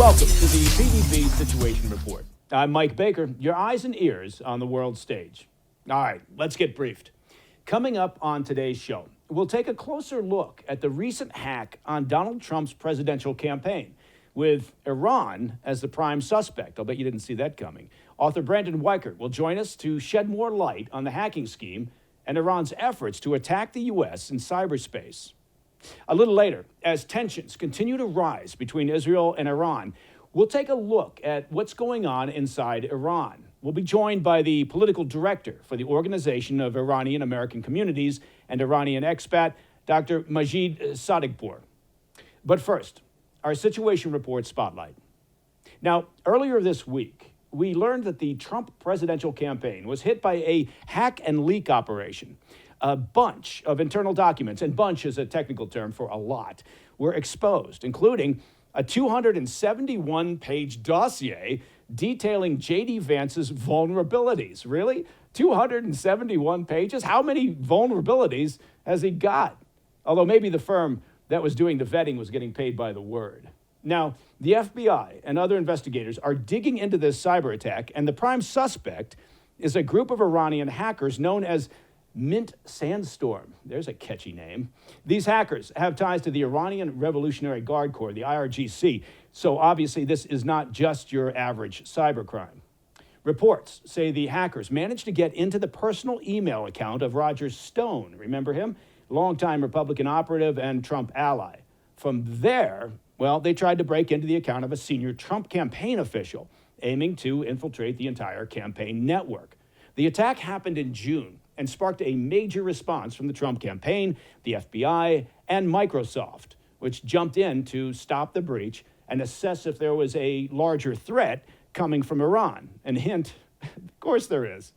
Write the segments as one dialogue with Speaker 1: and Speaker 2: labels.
Speaker 1: Welcome to the PDB Situation Report. I'm Mike Baker, your eyes and ears on the world stage. All right, let's get briefed. Coming up on today's show, we'll take a closer look at the recent hack on Donald Trump's presidential campaign, with Iran as the prime suspect. I'll bet you didn't see that coming. Author Brandon Weichert will join us to shed more light on the hacking scheme and Iran's efforts to attack the U.S. in cyberspace. A little later, as tensions continue to rise between Israel and Iran, we'll take a look at what's going on inside Iran. We'll be joined by the political director for the Organization of Iranian-American Communities and Iranian expat, Dr. Majid Sadeghpour. But first, our Situation Report Spotlight. Now, earlier this week, we learned that the Trump presidential campaign was hit by a hack and leak operation. A bunch of internal documents, and bunch is a technical term for a lot, were exposed, including a 271-page dossier detailing J.D. Vance's vulnerabilities. Really? 271 pages? How many vulnerabilities has he got? Although maybe the firm that was doing the vetting was getting paid by the word. Now, the FBI and other investigators are digging into this cyber attack, and the prime suspect is a group of Iranian hackers known as Mint Sandstorm. There's a catchy name. These hackers have ties to the Iranian Revolutionary Guard Corps, the IRGC, so obviously this is not just your average cybercrime. Reports say the hackers managed to get into the personal email account of Roger Stone. Remember him? Longtime Republican operative and Trump ally. From there, well, they tried to break into the account of a senior Trump campaign official, aiming to infiltrate the entire campaign network. The attack happened in June and sparked a major response from the Trump campaign, the FBI, and Microsoft, which jumped in to stop the breach and assess if there was a larger threat coming from Iran. And hint, of course there is.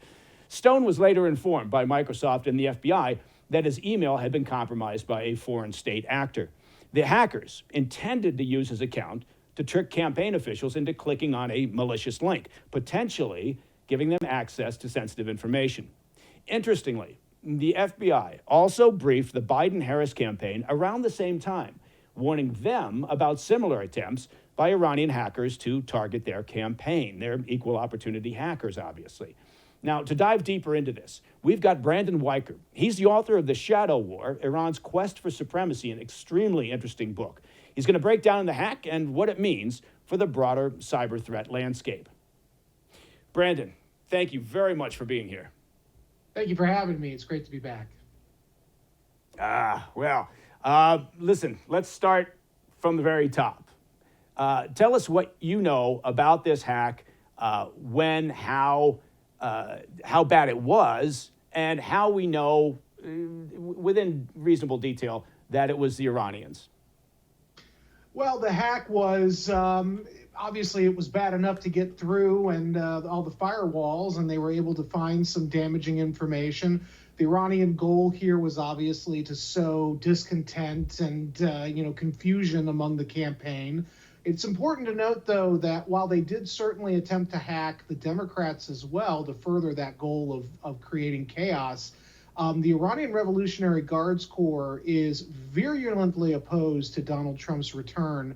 Speaker 1: Stone was later informed by Microsoft and the FBI that his email had been compromised by a foreign state actor. The hackers intended to use his account to trick campaign officials into clicking on a malicious link, potentially giving them access to sensitive information. Interestingly, the FBI also briefed the Biden-Harris campaign around the same time, warning them about similar attempts by Iranian hackers to target their campaign. They're equal opportunity hackers, obviously. Now, to dive deeper into this, we've got Brandon Weichert. He's the author of The Shadow War, Iran's Quest for Supremacy, an extremely interesting book. He's going to break down the hack and what it means for the broader cyber threat landscape. Brandon, thank you very much for being here.
Speaker 2: Thank you for having me. It's great to be back.
Speaker 1: Listen, let's start from the very top. Tell us what you know about this hack, when, how bad it was, and how we know, within reasonable detail, that it was the Iranians.
Speaker 2: Well, the hack was, obviously it was bad enough to get through and all the firewalls, and they were able to find some damaging information. The Iranian goal here was obviously to sow discontent and, confusion among the campaign. It's important to note, though, that while they did certainly attempt to hack the Democrats as well to further that goal of creating chaos, the Iranian Revolutionary Guards Corps is virulently opposed to Donald Trump's return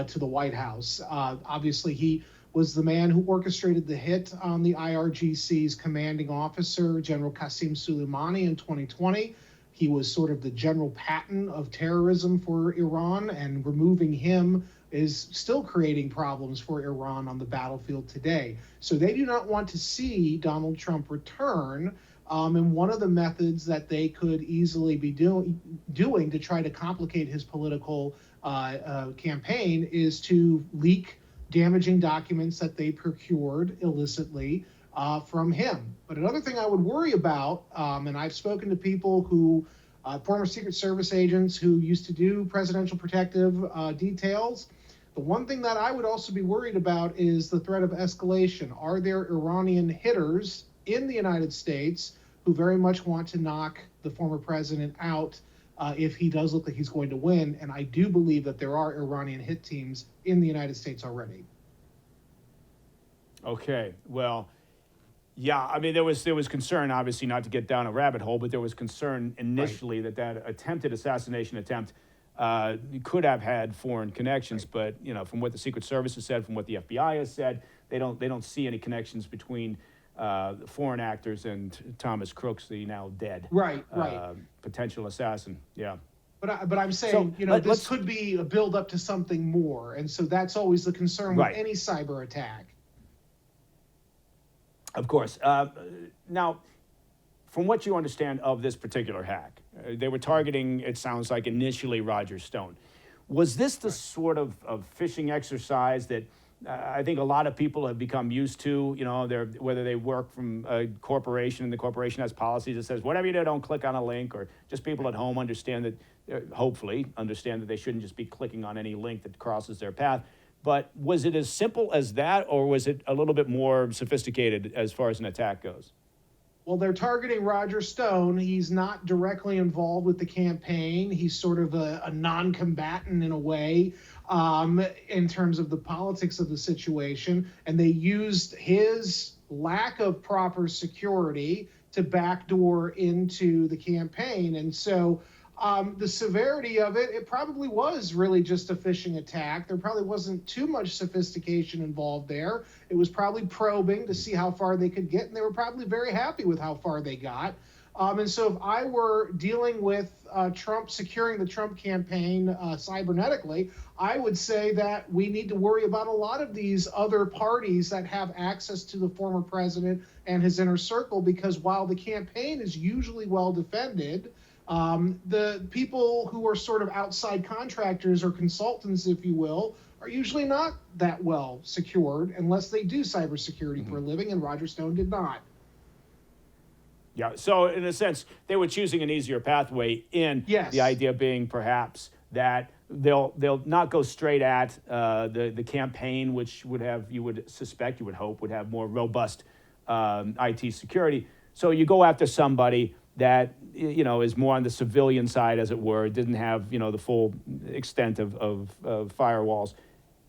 Speaker 2: to the White House. Obviously, he was the man who orchestrated the hit on the IRGC's commanding officer, General Qasem Soleimani, in 2020. He was sort of the General Patton of terrorism for Iran, and removing him is still creating problems for Iran on the battlefield today. So they do not want to see Donald Trump return. And one of the methods that they could easily be doing to try to complicate his political campaign is to leak damaging documents that they procured illicitly from him. But another thing I would worry about, and I've spoken to people who, former Secret Service agents who used to do presidential protective details, the one thing that I would also be worried about is the threat of escalation. Are there Iranian hitters in the United States who very much want to knock the former president out if he does look like he's going to win? And I do believe that there are Iranian hit teams in the United States already.
Speaker 1: Okay, well, yeah, I mean, there was concern, obviously, not to get down a rabbit hole, but there was concern initially that attempted assassination attempt could have had foreign connections, but from what the Secret Service has said, from what the FBI has said, they don't see any connections between foreign actors and Thomas Crooks, the now dead
Speaker 2: Right.
Speaker 1: potential assassin. Yeah.
Speaker 2: But I'm saying,
Speaker 1: So,
Speaker 2: this could be a build up to something more, and so that's always the concern with any cyber attack.
Speaker 1: Of course. Now, from what you understand of this particular hack, they were targeting, it sounds like, initially Roger Stone. Was this the sort of phishing exercise that I think a lot of people have become used to? Whether they work from a corporation and the corporation has policies that says, whatever you do, don't click on a link, or just people at home understand that, hopefully understand that they shouldn't just be clicking on any link that crosses their path. But was it as simple as that, or was it a little bit more sophisticated as far as an attack goes?
Speaker 2: Well, they're targeting Roger Stone. He's not directly involved with the campaign. He's sort of a non-combatant in a way, in terms of the politics of the situation. And they used his lack of proper security to backdoor into the campaign. And so the severity of it probably was really just a phishing attack. There probably wasn't too much sophistication involved there. It was probably probing to see how far they could get, and they were probably very happy with how far they got. And so if I were dealing with Trump, securing the Trump campaign cybernetically, I would say that we need to worry about a lot of these other parties that have access to the former president and his inner circle, because while the campaign is usually well defended, the people who are sort of outside contractors or consultants, if you will, are usually not that well secured unless they do cybersecurity for a living, and Roger Stone did not.
Speaker 1: Yeah, so in a sense, they were choosing an easier pathway in.
Speaker 2: Yes.
Speaker 1: The idea being perhaps that they'll not go straight at the campaign, which would have, you would hope, would have more robust IT security. So you go after somebody that is more on the civilian side, as it were, didn't have the full extent of firewalls,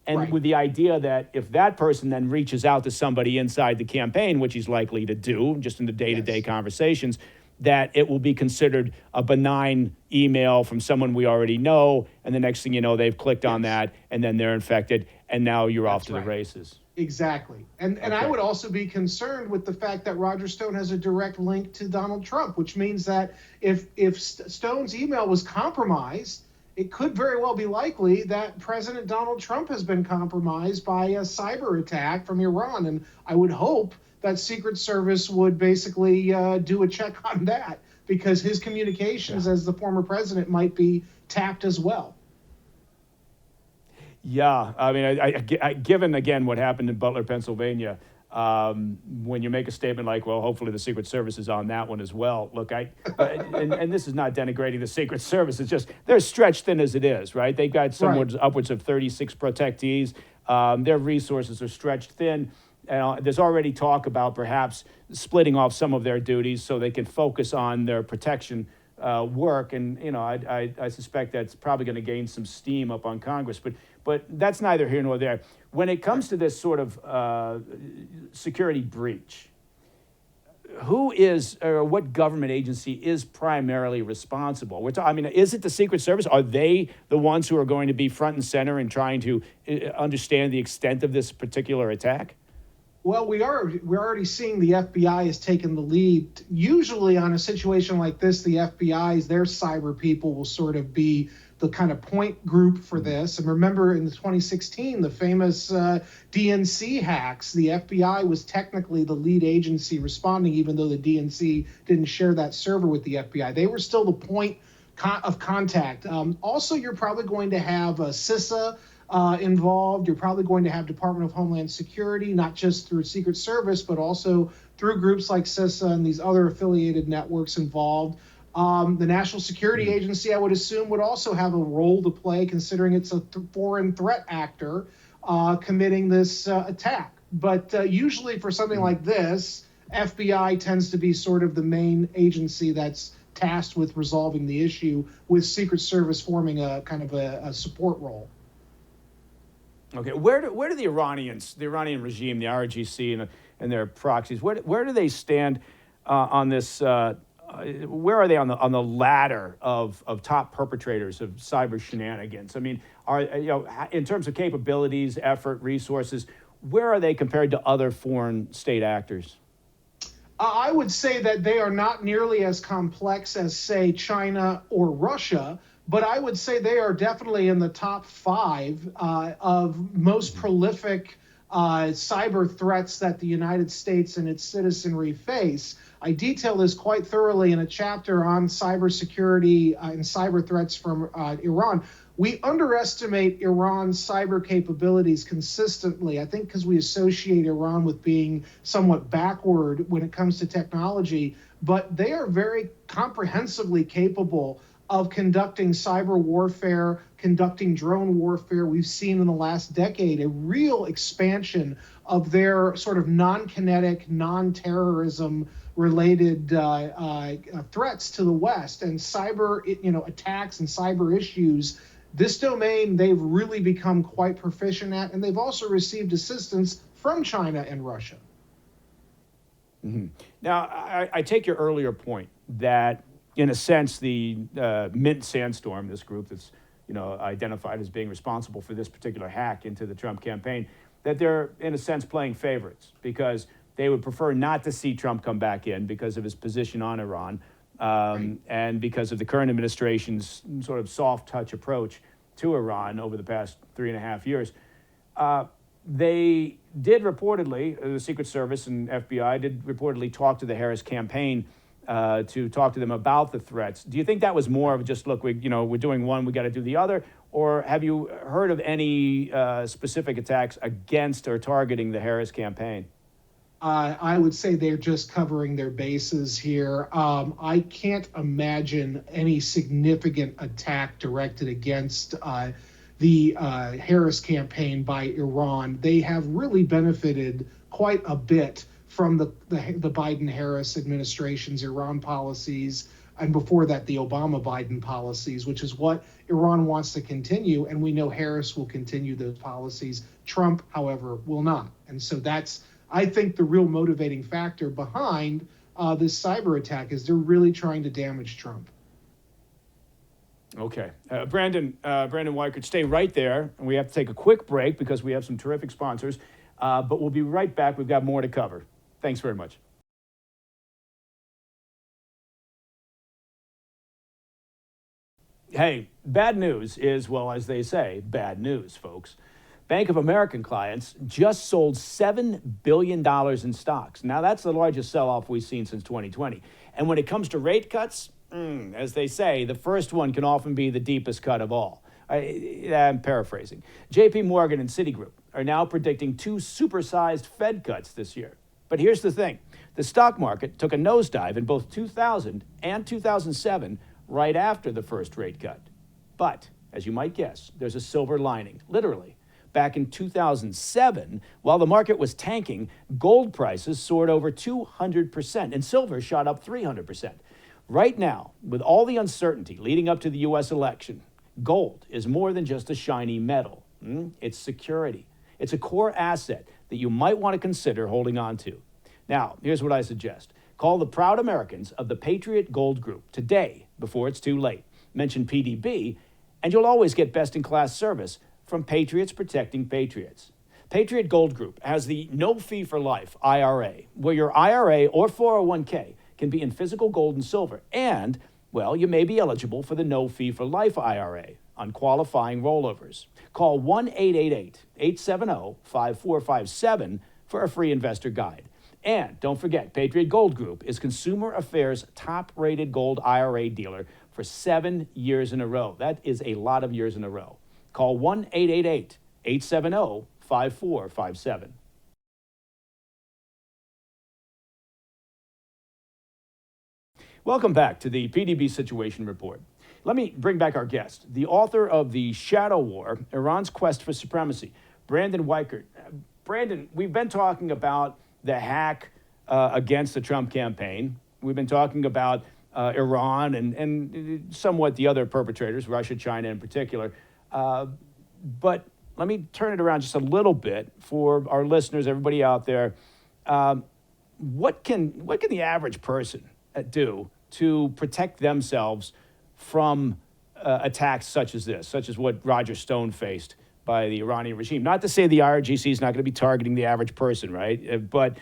Speaker 1: and with the idea that if that person then reaches out to somebody inside the campaign, which he's likely to do just in the day-to-day conversations, that it will be considered a benign email from someone we already know, and the next thing you know, they've clicked on that, and then they're infected, and now you're off to the races.
Speaker 2: Exactly. And I would also be concerned with the fact that Roger Stone has a direct link to Donald Trump, which means that if Stone's email was compromised, it could very well be likely that President Donald Trump has been compromised by a cyber attack from Iran. And I would hope that Secret Service would basically do a check on that, because his communications as the former president might be tapped as well.
Speaker 1: Yeah, I mean, given, again, what happened in Butler, Pennsylvania, when you make a statement like, well, hopefully the Secret Service is on that one as well. Look, and this is not denigrating the Secret Service. It's just they're stretched thin as it is, right? They've got upwards of 36 protectees. Their resources are stretched thin. There's already talk about perhaps splitting off some of their duties so they can focus on their protection work. And, I suspect that's probably going to gain some steam up on Congress. But that's neither here nor there. When it comes to this sort of security breach, who is, or what government agency is primarily responsible? Is it the Secret Service? Are they the ones who are going to be front and center in trying to understand the extent of this particular attack?
Speaker 2: Well, we're already seeing the FBI has taken the lead. Usually on a situation like this, the FBI's, their cyber people will sort of be the kind of point group for this. And remember in 2016, the famous DNC hacks, the FBI was technically the lead agency responding, even though the DNC didn't share that server with the FBI. They were still the point of contact. Also, you're probably going to have CISA involved. You're probably going to have Department of Homeland Security, not just through Secret Service, but also through groups like CISA and these other affiliated networks involved. The National Security Agency, I would assume, would also have a role to play, considering it's a foreign threat actor committing this attack. But usually for something like this, FBI tends to be sort of the main agency that's tasked with resolving the issue, with Secret Service forming a kind of a support role.
Speaker 1: Okay, where do the Iranians, the Iranian regime, the RGC and their proxies, where do they stand on this where are they on the ladder of top perpetrators of cyber shenanigans? I mean, in terms of capabilities, effort, resources, where are they compared to other foreign state actors?
Speaker 2: I would say that they are not nearly as complex as, say, China or Russia, but I would say they are definitely in the top five of most prolific cyber threats that the United States and its citizenry face. I detail this quite thoroughly in a chapter on cybersecurity and cyber threats from Iran. We underestimate Iran's cyber capabilities consistently, I think because we associate Iran with being somewhat backward when it comes to technology, but they are very comprehensively capable of conducting cyber warfare, conducting drone warfare. We've seen in the last decade a real expansion of their sort of non-kinetic, non-terrorism related threats to the West, and cyber attacks and cyber issues. This domain they've really become quite proficient at, and they've also received assistance from China and Russia.
Speaker 1: Mm-hmm. Now, I take your earlier point that, in a sense, the Mint Sandstorm, this group that's identified as being responsible for this particular hack into the Trump campaign, that they're, in a sense, playing favorites because they would prefer not to see Trump come back in because of his position on Iran.
Speaker 2: Right.
Speaker 1: And because of the current administration's sort of soft touch approach to Iran over the past 3.5 years. They did reportedly, the Secret Service and FBI did reportedly talk to the Harris campaign to talk to them about the threats. Do you think that was more of just, look, we're doing one, we got to do the other? Or have you heard of any specific attacks against or targeting the Harris campaign?
Speaker 2: I would say they're just covering their bases here. I can't imagine any significant attack directed against the Harris campaign by Iran. They have really benefited quite a bit from the Biden-Harris administration's Iran policies, and before that, the Obama-Biden policies, which is what Iran wants to continue, and we know Harris will continue those policies. Trump, however, will not. And so that's, I think, the real motivating factor behind this cyber attack is they're really trying to damage Trump.
Speaker 1: Okay. Brandon Weichert, stay right there. And we have to take a quick break because we have some terrific sponsors. But we'll be right back. We've got more to cover. Thanks very much. Hey, bad news is, well, as they say, bad news, folks. Bank of American clients just sold $7 billion in stocks. Now, that's the largest sell-off we've seen since 2020. And when it comes to rate cuts, as they say, the first one can often be the deepest cut of all. I'm paraphrasing. JP Morgan and Citigroup are now predicting 2 supersized Fed cuts this year. But here's the thing. The stock market took a nosedive in both 2000 and 2007 right after the first rate cut. But, as you might guess, there's a silver lining, literally. Back in 2007, while the market was tanking, gold prices soared over 200%, and silver shot up 300%. Right now, with all the uncertainty leading up to the U.S. election, gold is more than just a shiny metal. It's security. It's a core asset that you might want to consider holding on to. Now, here's what I suggest. Call the proud Americans of the Patriot Gold Group today before it's too late. Mention PDB, and you'll always get best-in-class service from Patriots Protecting Patriots. Patriot Gold Group has the No Fee for Life IRA, where your IRA or 401k can be in physical gold and silver, and, well, you may be eligible for the No Fee for Life IRA on qualifying rollovers. Call 1-888-870-5457 for a free investor guide. And don't forget, Patriot Gold Group is Consumer Affairs' top-rated gold IRA dealer for 7 years in a row. That is a lot of years in a row. Call 1-888-870-5457. Welcome back to the PDB Situation Report. Let me bring back our guest, the author of The Shadow War, Iran's Quest for Supremacy, Brandon Weichert. Brandon, we've been talking about the hack against the Trump campaign. We've been talking about Iran and somewhat the other perpetrators, Russia, China in particular. But let me turn it around just a little bit for our listeners, everybody out there. What can the average person do to protect themselves from attacks such as this, such as what Roger Stone faced by the Iranian regime? Not to say the IRGC is not going to be targeting the average person, right? But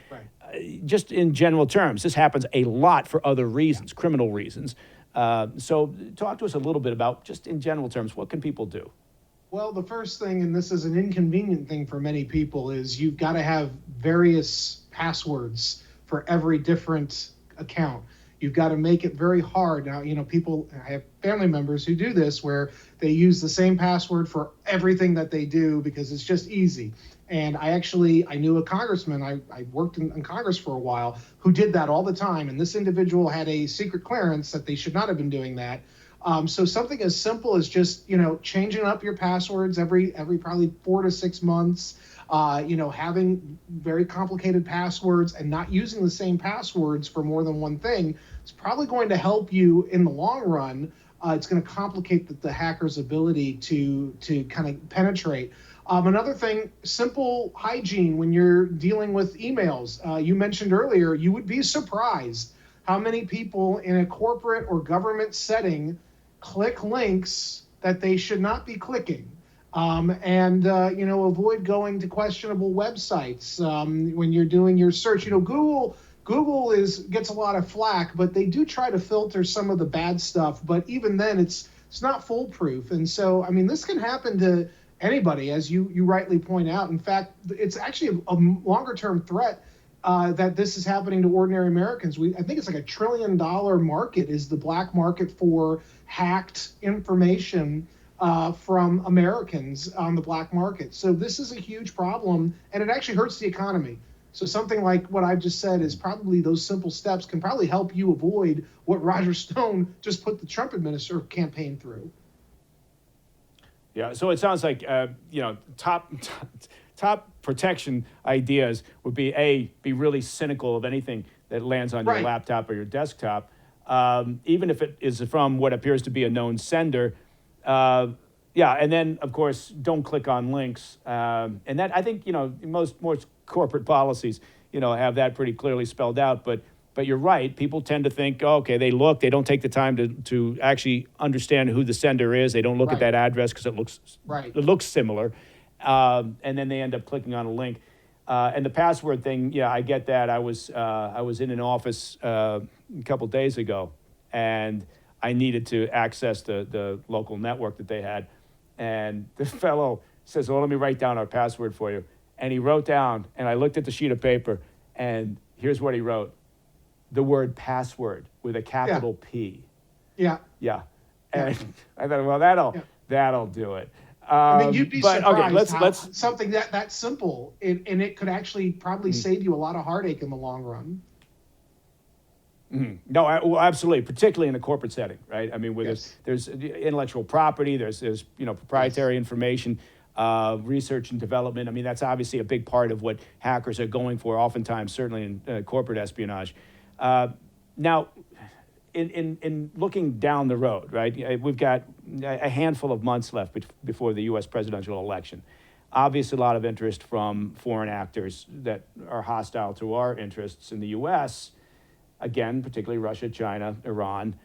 Speaker 1: just in general terms, this happens a lot for other reasons, criminal reasons. So talk to us a little bit about, just in general terms, what can people do?
Speaker 2: Well, the first thing, and this is an inconvenient thing for many people, is you've got to have various passwords for every different account. You've got to make it very hard. Now, I have family members who do this where they use the same password for everything that they do because it's just easy. And I knew a congressman, I worked in Congress for a while, who did that all the time. And this individual had a secret clearance that they should not have been doing that. So something as simple as just, changing up your passwords every probably 4 to 6 months, having very complicated passwords and not using the same passwords for more than one thing is probably going to help you in the long run. It's going to complicate the hacker's ability to kind of penetrate. Another thing, simple hygiene when you're dealing with emails. You mentioned earlier, you would be surprised how many people in a corporate or government setting click links that they should not be clicking. Avoid going to questionable websites when you're doing your search. Google gets a lot of flack, but they do try to filter some of the bad stuff. But even then, it's not foolproof. And so, this can happen to anybody, as you rightly point out. In fact, it's actually a longer-term threat that this is happening to ordinary Americans. I think it's like $1 trillion market is the black market for hacked information from Americans on the black market. So this is a huge problem, and it actually hurts the economy. So something like what I've just said is probably those simple steps can probably help you avoid what Roger Stone just put the Trump administration campaign through.
Speaker 1: Yeah, so it sounds like, top protection ideas would be be really cynical of anything that lands on your laptop or your desktop, even if it is from what appears to be a known sender. And then, of course, don't click on links. And that, I think, most corporate policies, have that pretty clearly spelled out. But you're right. People tend to think, they they don't take the time to actually understand who the sender is. They don't look at that address because it looks similar. And then they end up clicking on a link. And the password thing, I get that. I was in an office a couple days ago, and I needed to access the local network that they had. And the fellow says, let me write down our password for you. And he wrote down, and I looked at the sheet of paper, and here's what he wrote. The word password with a capital P. Yeah. And I thought, well, that'll do it.
Speaker 2: You'd be surprised let's something that simple, and it could actually probably save you a lot of heartache in the long run.
Speaker 1: No, well, absolutely, particularly in a corporate setting, right? Where there's intellectual property, there's proprietary information, research and development. That's obviously a big part of what hackers are going for, oftentimes, certainly in corporate espionage. Now, in looking down the road, right, we've got a handful of months left before the U.S. presidential election. Obviously, a lot of interest from foreign actors that are hostile to our interests in the U.S., again, particularly Russia, China, Iran,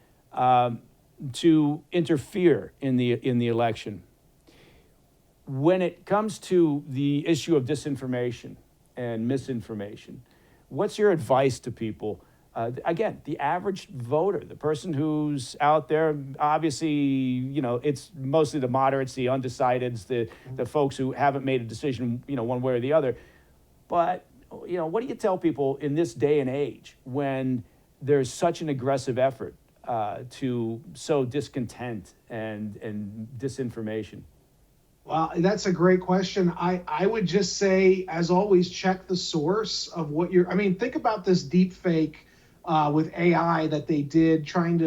Speaker 1: to interfere in the election. When it comes to the issue of disinformation and misinformation, what's your advice to people? Again, the average voter, the person who's out there, obviously, it's mostly the moderates, the undecideds, the folks who haven't made a decision, one way or the other. But, what do you tell people in this day and age when there's such an aggressive effort to sow discontent and disinformation?
Speaker 2: Well, that's a great question. I would just say, as always, check the source of what think about this deep fake with AI that they did trying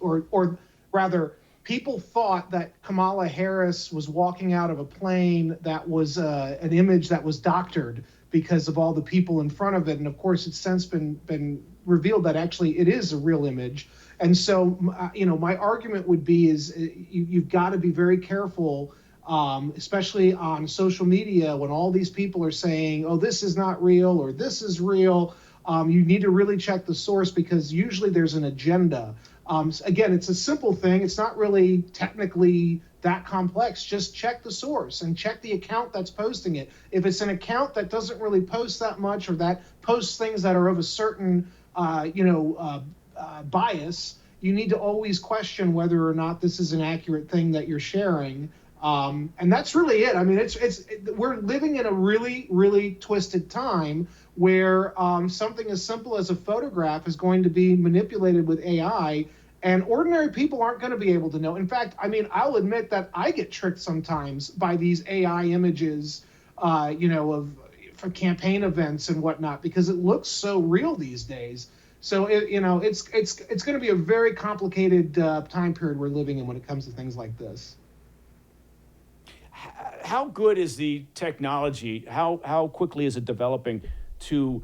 Speaker 2: or rather, people thought that Kamala Harris was walking out of a plane that was an image that was doctored because of all the people in front of it. And of course, it's since been revealed that actually it is a real image. And so, my argument would be you've got to be very careful, especially on social media when all these people are saying, oh, this is not real or this is real. You need to really check the source because usually there's an agenda. Again, it's a simple thing. It's not really technically that complex. Just check the source and check the account that's posting it. If it's an account that doesn't really post that much or that posts things that are of a certain, bias, you need to always question whether or not this is an accurate thing that you're sharing. And that's really it. I mean, we're living in a really, really twisted time where something as simple as a photograph is going to be manipulated with AI, and ordinary people aren't going to be able to know. In fact, I mean, I'll admit that I get tricked sometimes by these AI images, for campaign events and whatnot, because it looks so real these days. So it's going to be a very complicated time period we're living in when it comes to things like this.
Speaker 1: How good is the technology? How quickly is it developing to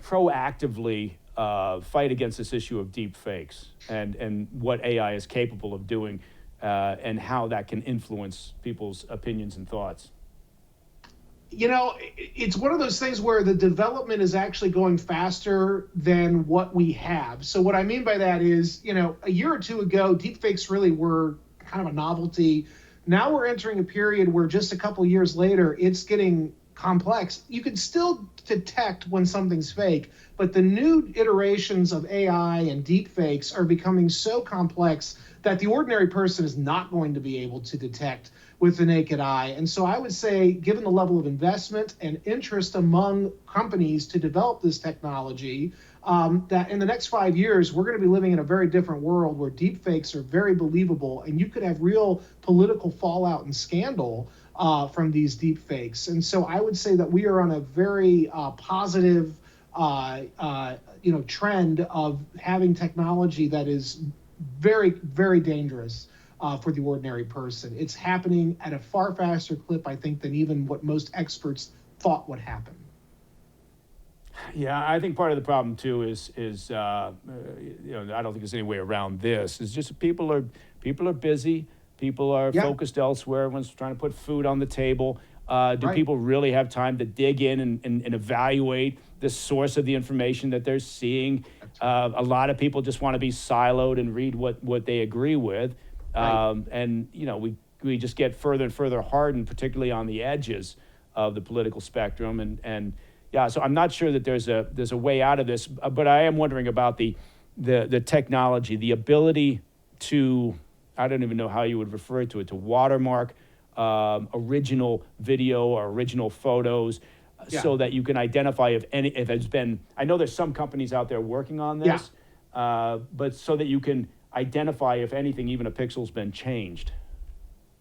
Speaker 1: proactively fight against this issue of deep fakes and what AI is capable of doing and how that can influence people's opinions and thoughts?
Speaker 2: It's one of those things where the development is actually going faster than what we have. So what I mean by that is, a year or two ago, deepfakes really were kind of a novelty. Now we're entering a period where just a couple years later, it's getting complex. You can still detect when something's fake, but the new iterations of AI and deepfakes are becoming so complex that the ordinary person is not going to be able to detect with the naked eye. And so I would say, given the level of investment and interest among companies to develop this technology, that in the next 5 years, we're going to be living in a very different world where deepfakes are very believable, and you could have real political fallout and scandal from these deepfakes. And so I would say that we are on a very positive trend of having technology that is very, very dangerous for the ordinary person. It's happening at a far faster clip, I think, than even what most experts thought would happen.
Speaker 1: Yeah, I think part of the problem too is I don't think there's any way around this. It's just people are busy. People are focused elsewhere. Everyone's trying to put food on the table. Do people really have time to dig in and evaluate the source of the information that they're seeing? A lot of people just want to be siloed and read what they agree with. And we just get further and further hardened, particularly on the edges of the political spectrum. And so I'm not sure that there's a way out of this, but I am wondering about the technology, the ability to, I don't even know how you would refer to it, to watermark original video or original photos, so that you can identify if it's been. I know there's some companies out there working on this, but so that you can identify if anything, even a pixel's been changed.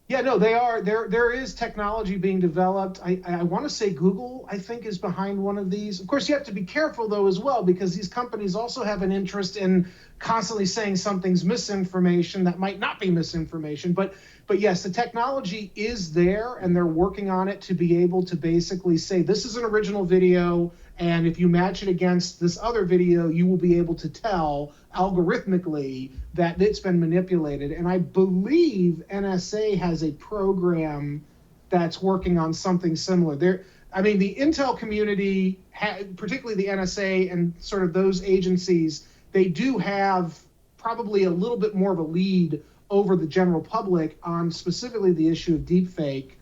Speaker 2: Yeah, no, they are. There is technology being developed. I want to say Google, I think, is behind one of these. Of course, you have to be careful, though, as well, because these companies also have an interest in constantly saying something's misinformation that might not be misinformation. But yes, the technology is there, and they're working on it to be able to basically say, this is an original video, and if you match it against this other video, you will be able to tell algorithmically that it's been manipulated. And I believe NSA has a program that's working on something similar. The intel community, particularly the NSA and sort of those agencies, they do have probably a little bit more of a lead over the general public on specifically the issue of deepfake,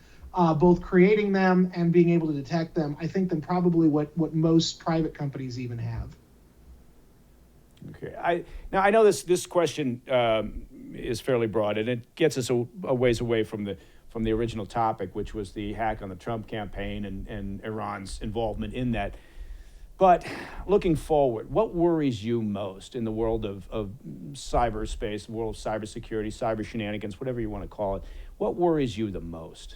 Speaker 2: both creating them and being able to detect them, I think, than probably what most private companies even have.
Speaker 1: Okay. I know this question is fairly broad, and it gets us a ways away from the original topic, which was the hack on the Trump campaign and Iran's involvement in that. But looking forward, what worries you most in the world of cyberspace, the world of cybersecurity, cyber shenanigans, whatever you want to call it? What worries you the most?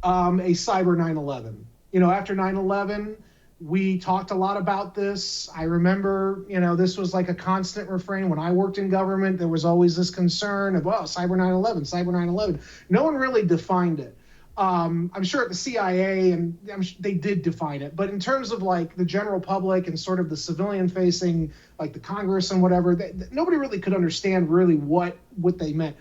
Speaker 2: A cyber 9/11. After 9/11, we talked a lot about this. I remember, this was like a constant refrain. When I worked in government, there was always this concern of, cyber 9/11, cyber 9/11. No one really defined it. I'm sure at the CIA, and they did define it. But in terms of like the general public and sort of the civilian facing, like the Congress and whatever, nobody really could understand really what they meant.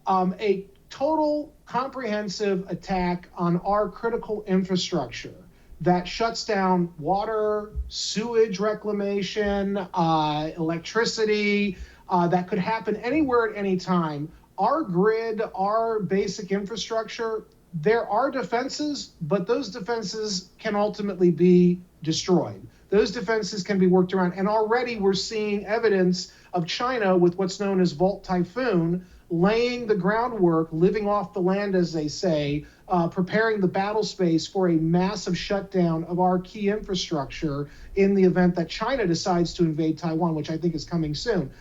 Speaker 2: A total comprehensive attack on our critical infrastructure that shuts down water, sewage reclamation, electricity, that could happen anywhere at any time. Our grid, our basic infrastructure, there are defenses, but those defenses can ultimately be destroyed. Those defenses can be worked around. And already we're seeing evidence of China with what's known as Volt Typhoon, laying the groundwork, living off the land, as they say, preparing the battle space for a massive shutdown of our key infrastructure in the event that China decides to invade Taiwan, which I think is coming soon.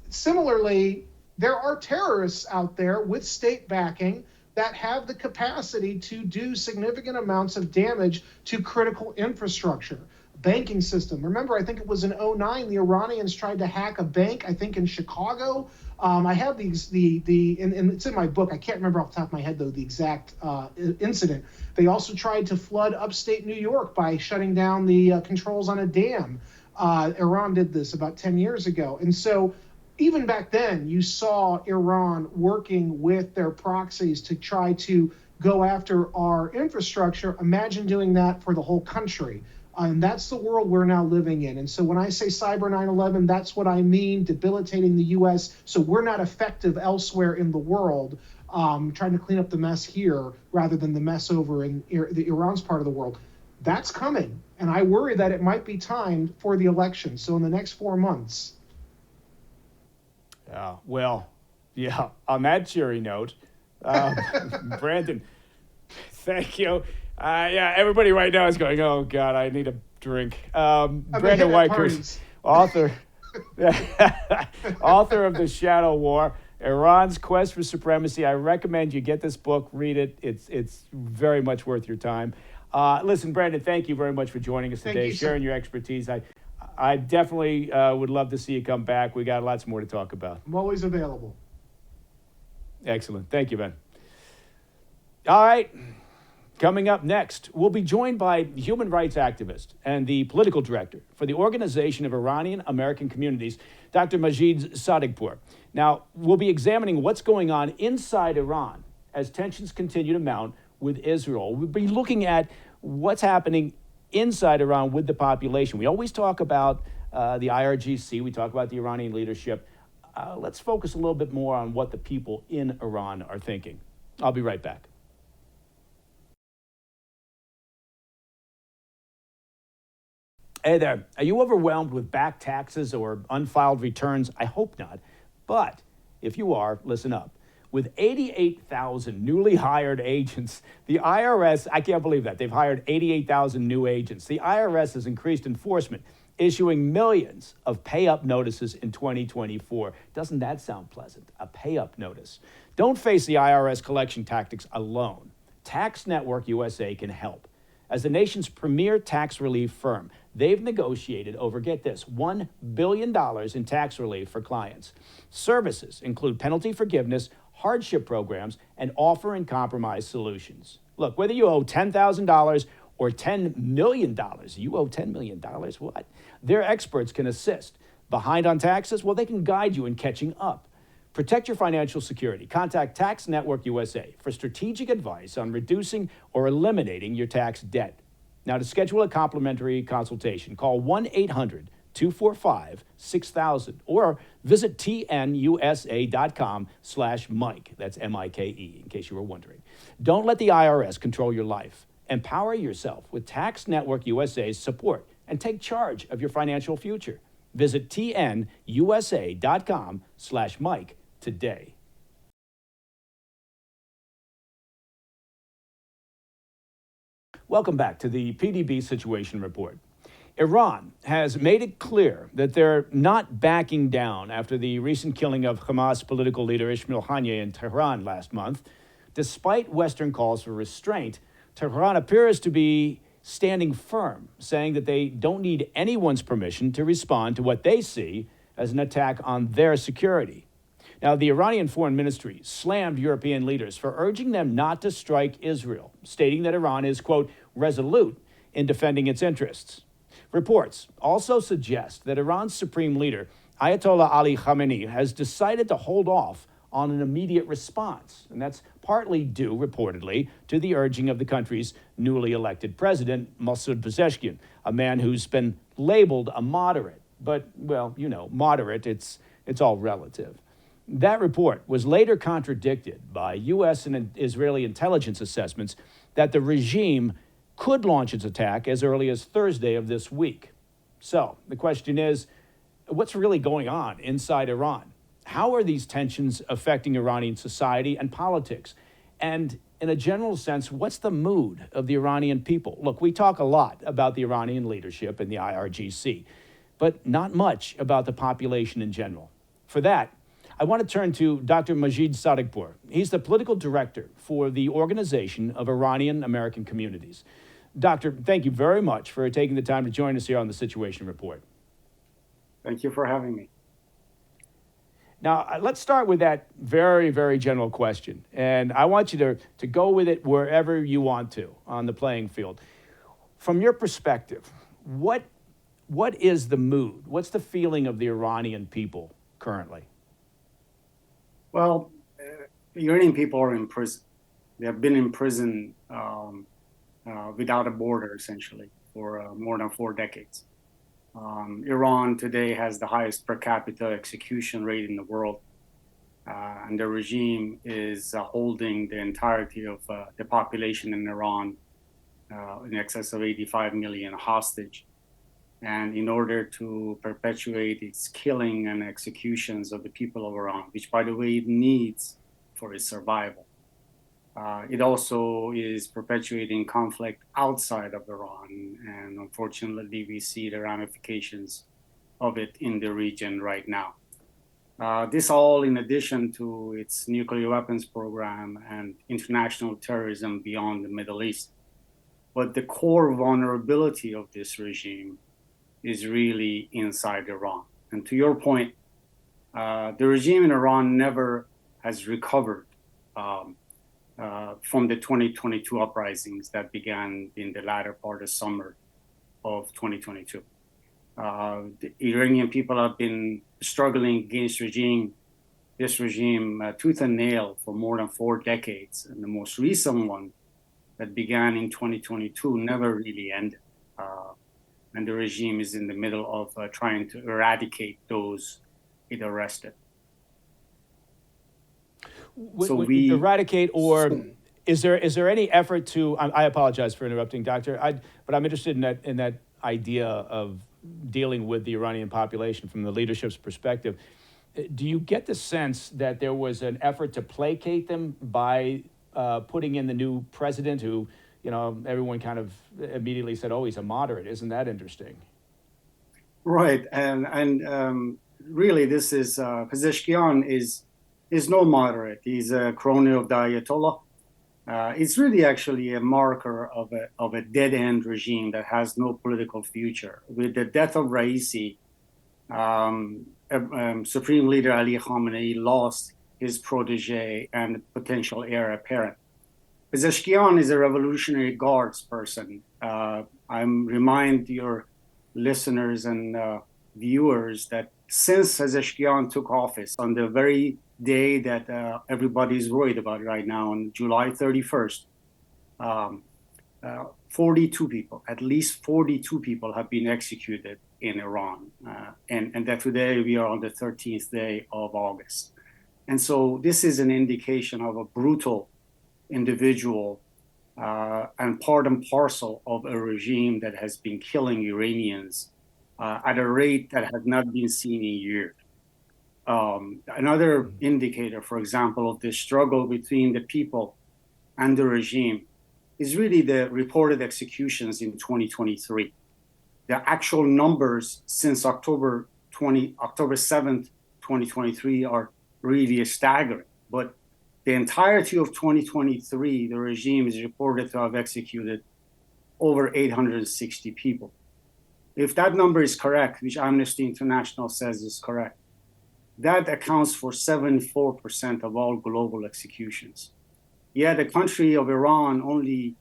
Speaker 2: Similarly, there are terrorists out there with state backing that have the capacity to do significant amounts of damage to critical infrastructure. Banking system. Remember, I think it was in 2009, the Iranians tried to hack a bank, I think in Chicago. I have and it's in my book. I can't remember off the top of my head, though, the exact incident. They also tried to flood upstate New York by shutting down the controls on a dam. Iran did this about 10 years ago. And so even back then, you saw Iran working with their proxies to try to go after our infrastructure. Imagine doing that for the whole country. And that's the world we're now living in. And so when I say cyber 9/11, that's what I mean, debilitating the U.S. so we're not effective elsewhere in the world, trying to clean up the mess here rather than the mess over in the Iran's part of the world. That's coming. And I worry that it might be timed for the election. So in the next 4 months.
Speaker 1: Well, yeah, on that cheery note, Brandon, thank you. Yeah, everybody right now is going, oh, God, I need a drink. Brandon Weichert, author of The Shadow War, Iran's Quest for Supremacy. I recommend you get this book, read it. It's very much worth your time. Listen, Brandon, thank you very much for joining us today, sharing your expertise. I definitely would love to see you come back. We got lots more to talk about.
Speaker 2: I'm always available.
Speaker 1: Excellent. Thank you, Ben. All right. Coming up next, we'll be joined by human rights activist and the political director for the Organization of Iranian-American Communities, Dr. Majid Sadeghpour. Now, we'll be examining what's going on inside Iran as tensions continue to mount with Israel. We'll be looking at what's happening inside Iran with the population. We always talk about the IRGC. We talk about the Iranian leadership. Let's focus a little bit more on what the people in Iran are thinking. I'll be right back. Hey there, are you overwhelmed with back taxes or unfiled returns? I hope not. But if you are, listen up. With 88,000 newly hired agents, the IRS, I can't believe that, they've hired 88,000 new agents. The IRS has increased enforcement, issuing millions of pay-up notices in 2024. Doesn't that sound pleasant? A pay-up notice. Don't face the IRS collection tactics alone. Tax Network USA can help. As the nation's premier tax relief firm, they've negotiated over, get this, $1 billion in tax relief for clients. Services include penalty forgiveness, hardship programs, and offer and compromise solutions. Look, whether you owe $10,000 or $10 million, you owe $10 million, what? Their experts can assist. Behind on taxes? Well, they can guide you in catching up. Protect your financial security. Contact Tax Network USA for strategic advice on reducing or eliminating your tax debt. Now, to schedule a complimentary consultation, call 1-800-245-6000 or visit tnusa.com/Mike. That's M-I-K-E, in case you were wondering. Don't let the IRS control your life. Empower yourself with Tax Network USA's support and take charge of your financial future. Visit tnusa.com/Mike today. Welcome back to the PDB Situation Report. Iran has made it clear that they're not backing down after the recent killing of Hamas political leader Ismail Haniyeh in Tehran last month. Despite Western calls for restraint, Tehran appears to be standing firm, saying that they don't need anyone's permission to respond to what they see as an attack on their security. Now, the Iranian Foreign Ministry slammed European leaders for urging them not to strike Israel, stating that Iran is, quote, resolute in defending its interests. Reports also suggest that Iran's supreme leader, Ayatollah Ali Khamenei, has decided to hold off on an immediate response. And that's partly due, reportedly, to the urging of the country's newly elected president, Majid Sadeghpour, a man who's been labeled a moderate. But, well, you know, moderate, it's all relative. That report was later contradicted by U.S. and Israeli intelligence assessments that the regime could launch its attack as early as Thursday of this week. So the question is, what's really going on inside Iran? How are these tensions affecting Iranian society and politics? And in a general sense, what's the mood of the Iranian people? Look, we talk a lot about the Iranian leadership and the IRGC, but not much about the population in general. For that, I want to turn to Dr. Majid Sadeghpour. He's the political director for the Organization of Iranian-American Communities. Doctor, thank you very much for taking the time to join us here on the Situation Report.
Speaker 3: Thank you for having me.
Speaker 1: Now, let's start with that very, very general question. And I want you to go with it wherever you want to on the playing field. From your perspective, what is the mood? What's the feeling of the Iranian people currently?
Speaker 3: Well, the Iranian people are in prison. They have been in prison without a border, essentially, for more than 4 decades. Iran today has the highest per capita execution rate in the world, and the regime is holding the entirety of the population in Iran, in excess of 85 million, hostage. And in order to perpetuate its killing and executions of the people of Iran, which, by the way, it needs for its survival, it also is perpetuating conflict outside of Iran. And unfortunately, we see the ramifications of it in the region right now. This all in addition to its nuclear weapons program and international terrorism beyond the Middle East. But the core vulnerability of this regime is really inside Iran. And to your point, the regime in Iran never has recovered from the 2022 uprisings that began in the latter part of summer of 2022. The Iranian people have been struggling against this regime tooth and nail for more than 4 decades. And the most recent one that began in 2022 never really ended. And the regime is in the middle of trying to eradicate those it arrested.
Speaker 1: Eradicate, or is there any effort to? I apologize for interrupting, Doctor. But I'm interested in that idea of dealing with the Iranian population from the leadership's perspective. Do you get the sense that there was an effort to placate them by putting in the new president, who, you know, everyone kind of immediately said, "Oh, he's a moderate"? Isn't that interesting?
Speaker 3: Right, and really, this is Pezeshkian is no moderate. He's a crony of the Ayatollah. It's really actually a marker of a dead-end regime that has no political future. With the death of Raisi, Supreme Leader Ali Khamenei lost his protege and potential heir apparent. Pezeshkian is a Revolutionary Guards person. I remind your listeners and viewers that since Pezeshkian took office on the very day that everybody's worried about right now, on July 31st, 42 people, at least 42 people have been executed in Iran. And that today we are on the 13th day of August. And so this is an indication of a brutal individual and part and parcel of a regime that has been killing Iranians at a rate that has not been seen in years. Another indicator, for example, of the struggle between the people and the regime is really the reported executions in 2023. The actual numbers since October 7th, 2023 are really staggering. But the entirety of 2023, the regime is reported to have executed over 860 people. If that number is correct, which Amnesty International says is correct, that accounts for 74% of all global executions. Yet the country of Iran only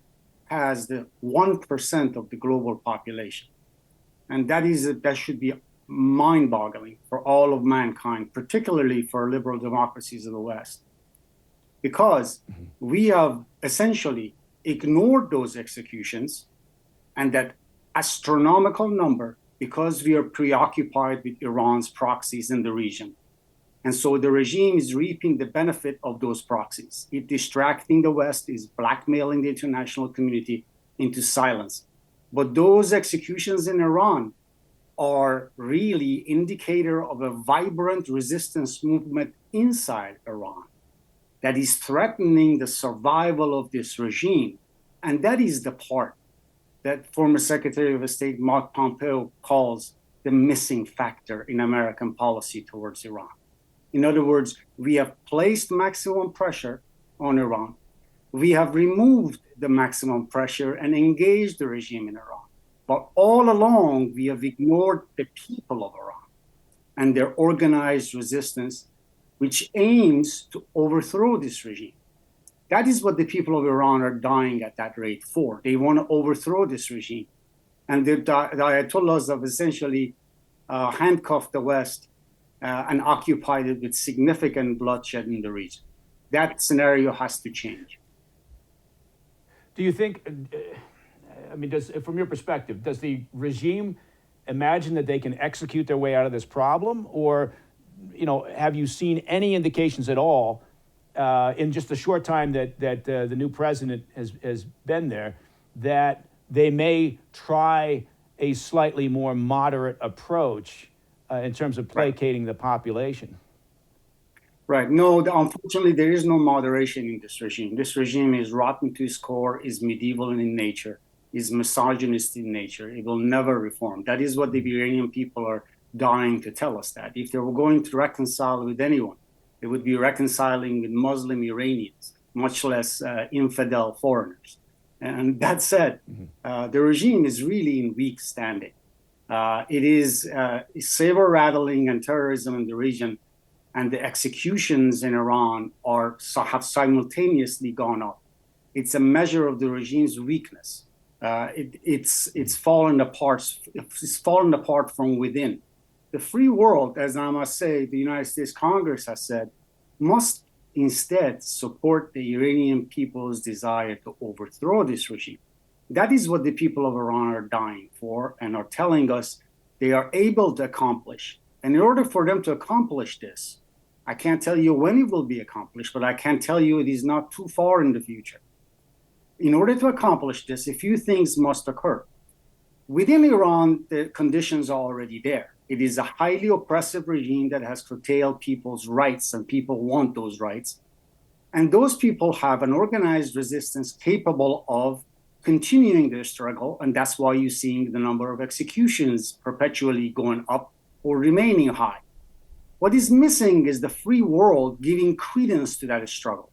Speaker 3: has the 1% of the global population. And that should be mind-boggling for all of mankind, particularly for liberal democracies of the West, because we have essentially ignored those executions and that astronomical number because we are preoccupied with Iran's proxies in the region. And so the regime is reaping the benefit of those proxies. It's distracting the West, is blackmailing the international community into silence. But those executions in Iran are really indicator of a vibrant resistance movement inside Iran that is threatening the survival of this regime. And that is the part that former Secretary of State Mark Pompeo calls the missing factor in American policy towards Iran. In other words, we have placed maximum pressure on Iran. We have removed the maximum pressure and engaged the regime in Iran. But all along, we have ignored the people of Iran and their organized resistance, which aims to overthrow this regime. That is what the people of Iran are dying at that rate for. They want to overthrow this regime. And the Ayatollahs have essentially handcuffed the West and occupied it with significant bloodshed in the region. That scenario has to change.
Speaker 1: Do you think, from your perspective, does the regime imagine that they can execute their way out of this problem? Or, have you seen any indications at all in just the short time that the new president has been there, that they may try a slightly more moderate approach in terms of placating the population?
Speaker 3: Right. No, unfortunately, there is no moderation in this regime. This regime is rotten to its core, is medieval in nature, is misogynist in nature. It will never reform. That is what the Iranian people are dying to tell us, that if they were going to reconcile with anyone, they would be reconciling with Muslim Iranians, much less infidel foreigners. And that said, the regime is really in weak standing. It is saber-rattling and terrorism in the region, and the executions in Iran have simultaneously gone up. It's a measure of the regime's weakness. It's fallen apart. It's fallen apart from within. The free world, as I must say, the United States Congress has said, must instead support the Iranian people's desire to overthrow this regime. That is what the people of Iran are dying for and are telling us they are able to accomplish. And in order for them to accomplish this, I can't tell you when it will be accomplished, but I can tell you it is not too far in the future. In order to accomplish this, a few things must occur. Within Iran, the conditions are already there. It is a highly oppressive regime that has curtailed people's rights, and people want those rights. And those people have an organized resistance capable of continuing their struggle, and that's why you're seeing the number of executions perpetually going up or remaining high. What is missing is the free world giving credence to that struggle.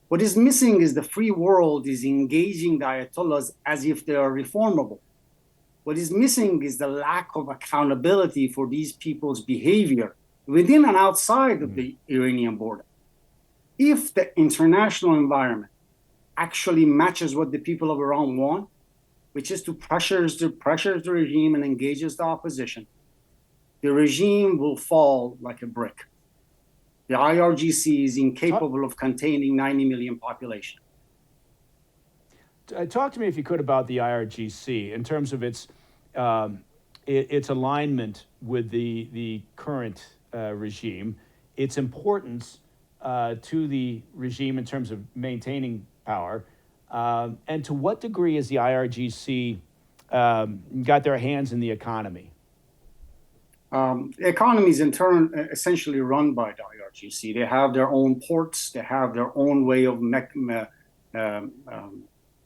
Speaker 3: What is missing is the free world is engaging the Ayatollahs as if they are reformable. What is missing is the lack of accountability for these people's behavior within and outside of the Iranian border. If the international environment actually matches what the people of Iran want, which is to pressure the regime and engages the opposition, the regime will fall like a brick. The IRGC is incapable of containing 90 million population.
Speaker 1: Talk to me, if you could, about the IRGC in terms of its alignment with the current regime, its importance to the regime in terms of maintaining power, and to what degree has the IRGC got their hands in the economy?
Speaker 3: The economy is in turn essentially run by the IRGC. They have their own ports. They have their own way of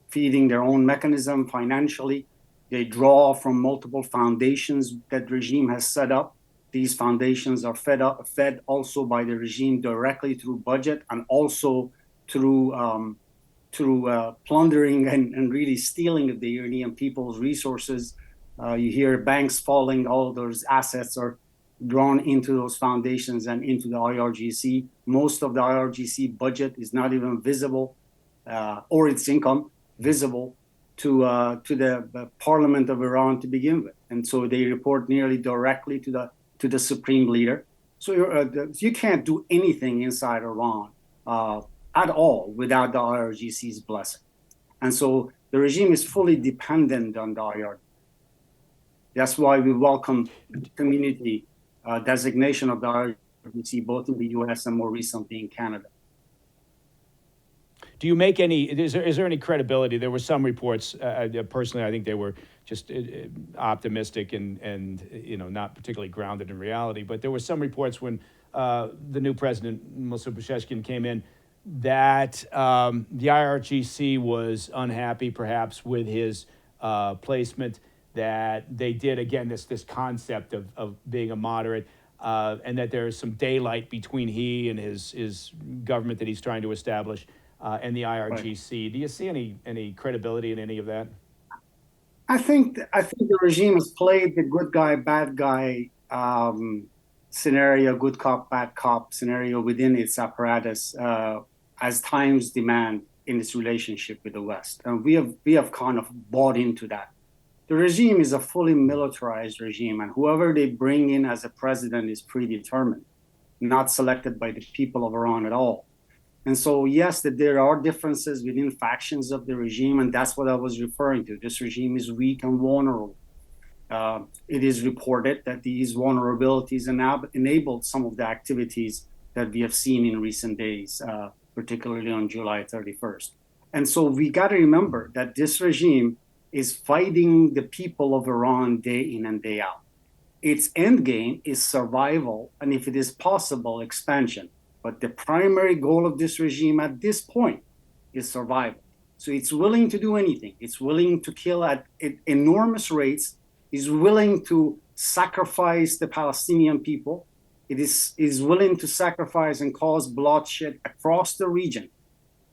Speaker 3: feeding their own mechanism financially. They draw from multiple foundations that the regime has set up. These foundations are fed also by the regime directly through budget and also through plundering and really stealing of the Iranian people's resources. You hear banks falling, all those assets are drawn into those foundations and into the IRGC. Most of the IRGC budget is not even visible, or its income visible to the Parliament of Iran to begin with, and so they report nearly directly to the supreme leader. So you can't do anything inside Iran at all without the IRGC's blessing, and so the regime is fully dependent on the IRGC. That's why we welcome the community designation of the IRGC both in the U.S. and more recently in Canada.
Speaker 1: Do you make any, is there any credibility? There were some reports, personally, I think they were just optimistic and not particularly grounded in reality, but there were some reports when the new president, Masoud Pezeshkian, came in that the IRGC was unhappy perhaps with his placement, that they did, again, this concept of being a moderate, and that there is some daylight between he and his government that he's trying to establish and the IRGC. Right. Do you see any credibility in any of that?
Speaker 3: I think the regime has played the good guy, bad guy scenario, good cop, bad cop scenario within its apparatus as times demand in its relationship with the West, and we have kind of bought into that. The regime is a fully militarized regime, and whoever they bring in as a president is predetermined, not selected by the people of Iran at all. And so, yes, that there are differences within factions of the regime, and that's what I was referring to. This regime is weak and vulnerable. It is reported that these vulnerabilities enabled some of the activities that we have seen in recent days, particularly on July 31st. And so we got to remember that this regime is fighting the people of Iran day in and day out. Its end game is survival, and if it is possible, expansion. But the primary goal of this regime at this point is survival. So it's willing to do anything. It's willing to kill at enormous rates. It's willing to sacrifice the Palestinian people. It is willing to sacrifice and cause bloodshed across the region.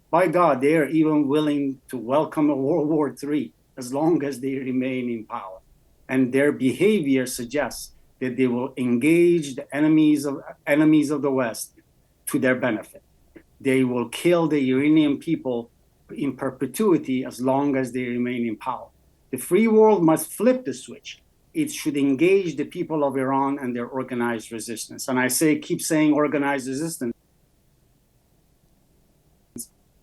Speaker 3: By God, they are even willing to welcome a World War III as long as they remain in power. And their behavior suggests that they will engage the enemies of the West to their benefit. They will kill the Iranian people in perpetuity as long as they remain in power. The free world must flip the switch. It should engage the people of Iran and their organized resistance. And I keep saying organized resistance.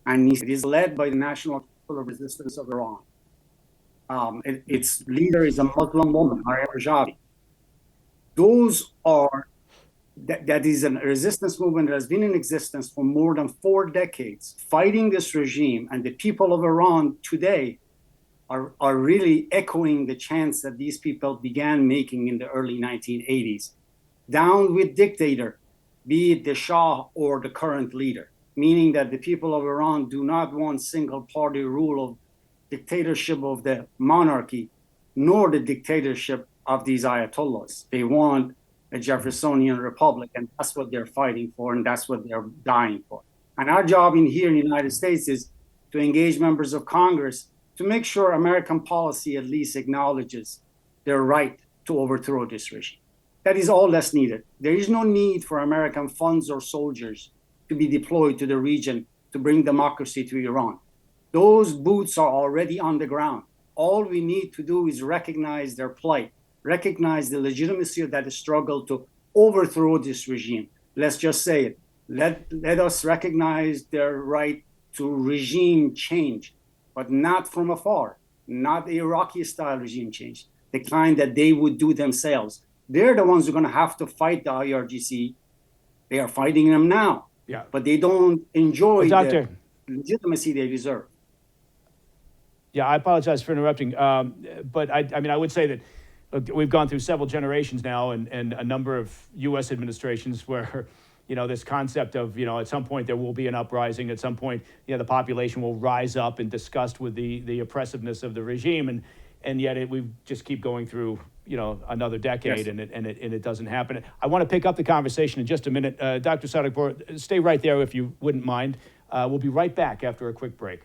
Speaker 3: And it is led by the National People of Resistance of Iran. Its leader is a Muslim woman, Maryam Rajavi. That is a resistance movement that has been in existence for more than 4 decades, fighting this regime, and the people of Iran today are really echoing the chants that these people began making in the early 1980s. Down with dictator, be it the Shah or the current leader, meaning that the people of Iran do not want single party rule of dictatorship of the monarchy, nor the dictatorship of these ayatollahs. They want a Jeffersonian republic, and that's what they're fighting for, and that's what they're dying for. And our job here in the United States is to engage members of Congress to make sure American policy at least acknowledges their right to overthrow this regime. That is all that's needed. There is no need for American funds or soldiers to be deployed to the region to bring democracy to Iran. Those boots are already on the ground. All we need to do is recognize their plight, recognize the legitimacy of that struggle to overthrow this regime. Let's just say it. Let us recognize their right to regime change, but not from afar, not Iraqi-style regime change, the kind that they would do themselves. They're the ones who are going to have to fight the IRGC. They are fighting them now, but they don't enjoy the legitimacy they deserve.
Speaker 1: Yeah, I apologize for interrupting, but I would say that we've gone through several generations now and a number of U.S. administrations where, this concept of, at some point there will be an uprising, at some point, the population will rise up in disgust with the oppressiveness of the regime, and yet we just keep going through, another decade, yes. and it doesn't happen. I want to pick up the conversation in just a minute. Dr. Sadeghpour, stay right there if you wouldn't mind. We'll be right back after a quick break.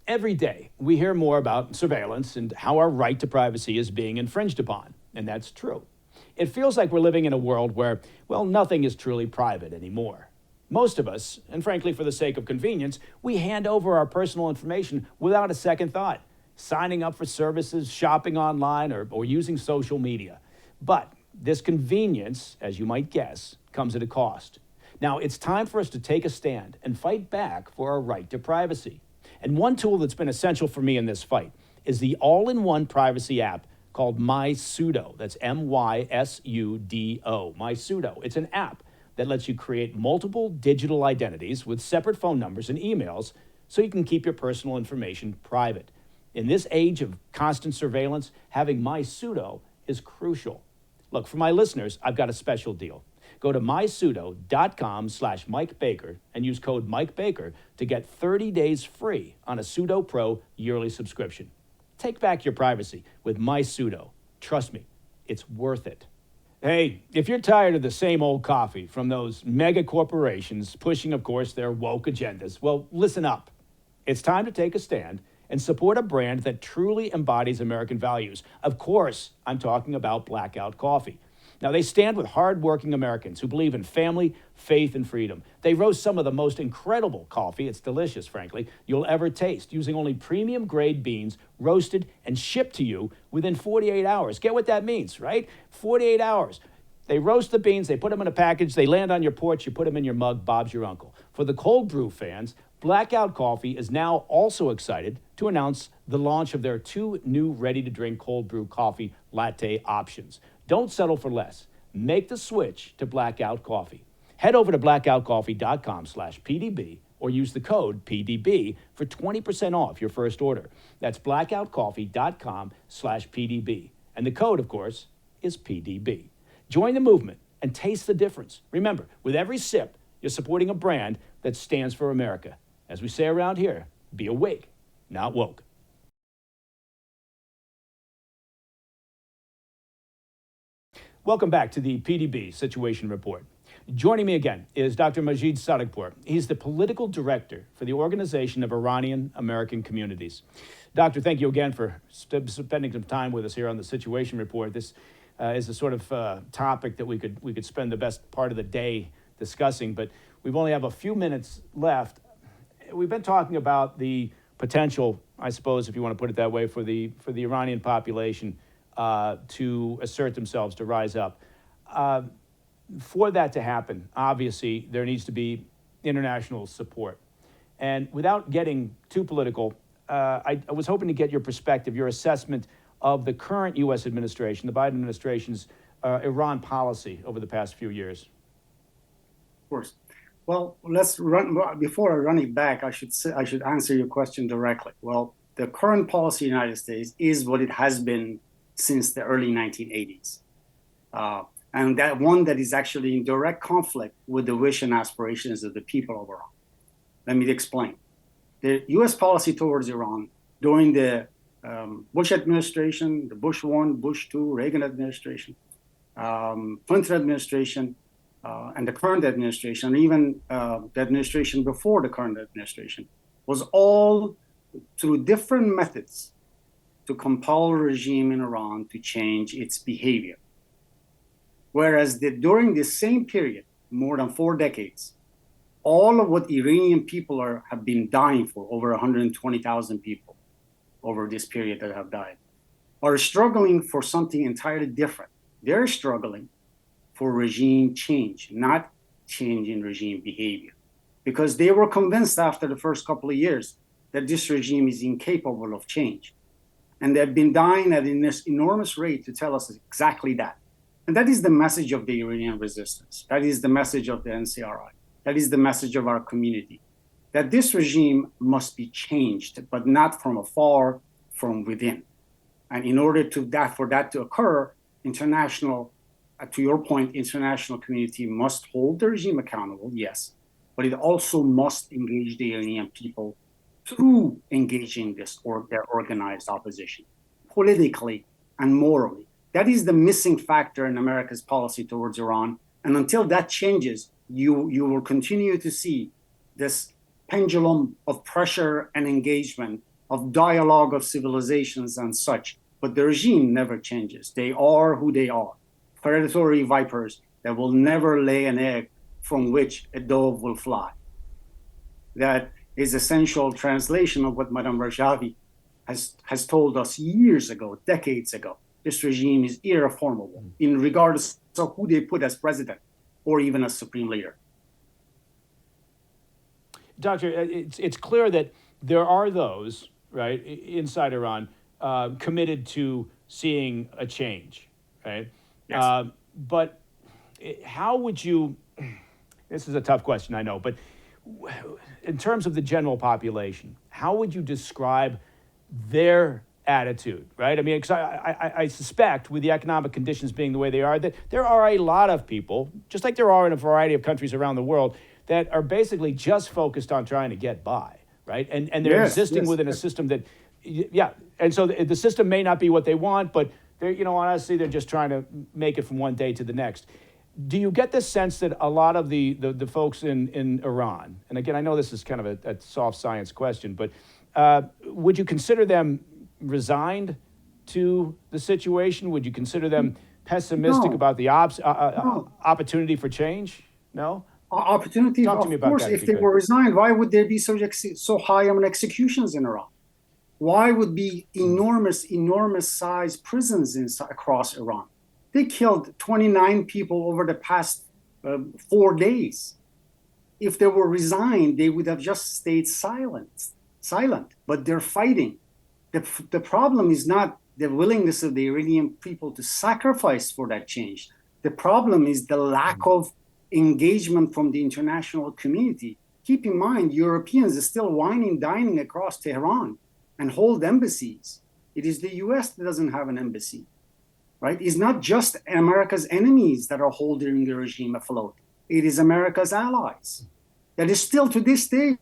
Speaker 1: Every day we hear more about surveillance and how our right to privacy is being infringed upon, and that's true. It feels like we're living in a world where, nothing is truly private anymore. Most of us, and frankly for the sake of convenience, we hand over our personal information without a second thought, signing up for services, shopping online, or using social media. But this convenience, as you might guess, comes at a cost. Now, it's time for us to take a stand and fight back for our right to privacy. And one tool that's been essential for me in this fight is the all-in-one privacy app called MySudo. That's MySudo, MySudo. It's an app that lets you create multiple digital identities with separate phone numbers and emails so you can keep your personal information private. In this age of constant surveillance, having MySudo is crucial. Look, for my listeners, I've got a special deal. Go to mysudo.com/Mike Baker and use code Mike Baker to get 30 days free on a Sudo Pro yearly subscription. Take back your privacy with MySudo. Trust me, it's worth it. Hey, if you're tired of the same old coffee from those mega corporations pushing, of course, their woke agendas, well, listen up. It's time to take a stand and support a brand that truly embodies American values. Of course, I'm talking about Blackout Coffee. Now, they stand with hardworking Americans who believe in family, faith, and freedom. They roast some of the most incredible coffee, it's delicious, frankly, you'll ever taste, using only premium-grade beans, roasted and shipped to you within 48 hours. Get what that means, right? 48 hours. They roast the beans, they put them in a package, they land on your porch, you put them in your mug, Bob's your uncle. For the cold brew fans, Blackout Coffee is now also excited to announce the launch of their 2 new ready-to-drink cold brew coffee latte options. Don't settle for less. Make the switch to Blackout Coffee. Head over to blackoutcoffee.com/PDB or use the code PDB for 20% off your first order. That's blackoutcoffee.com/PDB. And the code, of course, is PDB. Join the movement and taste the difference. Remember, with every sip, you're supporting a brand that stands for America. As we say around here, be awake, not woke. Welcome back to the PDB Situation Report. Joining me again is Dr. Majid Sadeghpour. He's the political director for the Organization of Iranian-American Communities. Doctor, thank you again for spending some time with us here on the Situation Report. This is the sort of topic that we could spend the best part of the day discussing, but we've only have a few minutes left. We've been talking about the potential, I suppose, if you want to put it that way, for the Iranian population to assert themselves, to rise up. For that to happen, obviously, there needs to be international support. And without getting too political, I was hoping to get your perspective, your assessment of the current U.S. administration, the Biden administration's Iran policy over the past few years.
Speaker 3: Of course. Well, let's run. Before I run it back, I should answer your question directly. Well, the current policy in the United States is what it has been since the early 1980s. And that one that is actually in direct conflict with the wish and aspirations of the people of Iran. Let me explain. The U.S. policy towards Iran during the Bush administration, the Bush 1, Bush 2, Reagan administration, Clinton administration, and the current administration, and even the administration before the current administration, was all through different methods to compel the regime in Iran to change its behavior. Whereas during this same period, more than 4 decades, all of what Iranian people have been dying for, over 120,000 people over this period that have died, are struggling for something entirely different. They're struggling for regime change, not change in regime behavior. Because they were convinced after the first couple of years that this regime is incapable of change. And they've been dying at an enormous rate to tell us exactly that. And that is the message of the Iranian resistance. That is the message of the NCRI. That is the message of our community. That this regime must be changed, but not from afar, from within. And in order for that to occur, to your point, international community must hold the regime accountable, yes, but it also must engage the Iranian people through engaging their organized opposition, politically and morally. That is the missing factor in America's policy towards Iran. And until that changes, you will continue to see this pendulum of pressure and engagement, of dialogue of civilizations and such. But the regime never changes. They are who they are. Predatory vipers that will never lay an egg from which a dove will fly. That is essential translation of what Madame Rajavi has told us years ago, decades ago. This regime is irreformable in regardless of who they put as president or even as supreme leader.
Speaker 1: Doctor, it's clear that there are those, right, inside Iran committed to seeing a change, right?
Speaker 3: Yes.
Speaker 1: But how would you, this is a tough question, I know, but in terms of the general population, how would you describe their attitude, right? I mean, because I suspect with the economic conditions being the way they are, that there are a lot of people, just like there are in a variety of countries around the world, that are basically just focused on trying to get by, right? And they're existing within a system that, yeah. And so the system may not be what they want, but they're, you know, honestly, they're just trying to make it from one day to the next. Do you get the sense that a lot of the folks in Iran, and again, I know this is kind of a soft science question, but would you consider them resigned to the situation? Would you consider them pessimistic about the opportunity for change? No?
Speaker 3: Opportunity,
Speaker 1: Talk to me
Speaker 3: of
Speaker 1: about
Speaker 3: course,
Speaker 1: that,
Speaker 3: if they were resigned, why would there be so high on executions in Iran? Why would be enormous size prisons across Iran? They killed 29 people over the past 4 days. If they were resigned, they would have just stayed silent. But they're fighting. The problem is not the willingness of the Iranian people to sacrifice for that change. The problem is the lack of engagement from the international community. Keep in mind, Europeans are still whining, dining across Tehran and hold embassies. It is the US that doesn't have an embassy, right? It's not just America's enemies that are holding the regime afloat. It is America's allies that is still to this day